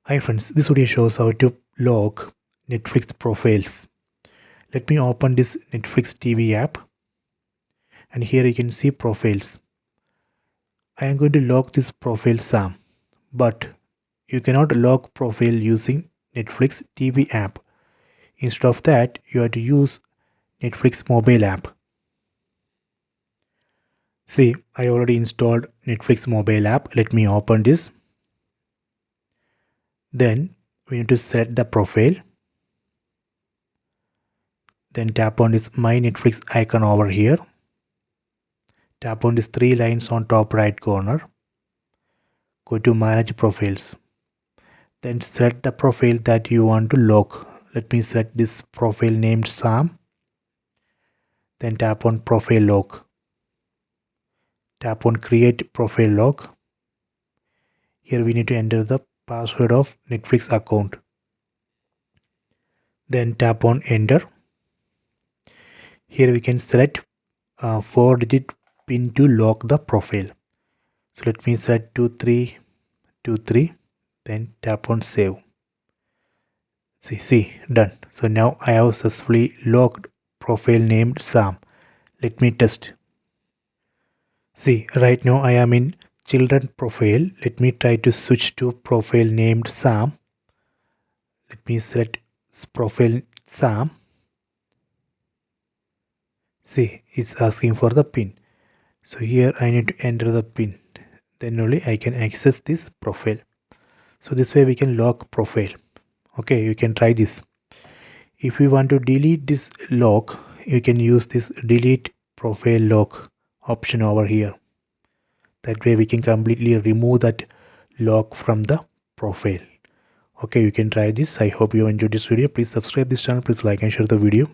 Hi friends, this video shows how to lock Netflix profiles. Let me open this Netflix TV app and here you can see profiles. I am going to lock this profile Sam, but you cannot lock profile using Netflix TV app. Instead of that, you have to use Netflix mobile app. See, I already installed Netflix mobile app. Let me open this. Then we need to set the profile. Then tap on this My Netflix icon over here. Tap on these three lines on top right corner. Go to Manage Profiles. Then select the profile that you want to lock. Let me select this profile named Sam. Then tap on Profile Lock. Tap on Create Profile Lock. Here we need to enter the password of Netflix account. Then tap on Enter. Here we can select 4-digit PIN to lock the profile. So let me select 2323. Then tap on Save. See, done. So now I have successfully locked profile named Sam. Let me test. See, right now I am in children profile. Let me try to switch to profile named Sam. Let me select profile Sam. See, it's asking for the PIN. So here I need to enter the PIN. Then only I can access this profile. So this way we can lock profile. Okay, you can try this. If you want to delete this lock, you can use this delete profile lock option over here. That way we can completely remove that lock from the profile. Okay, you can try this. I hope you enjoyed this video. Please subscribe this channel. Please like and share the video.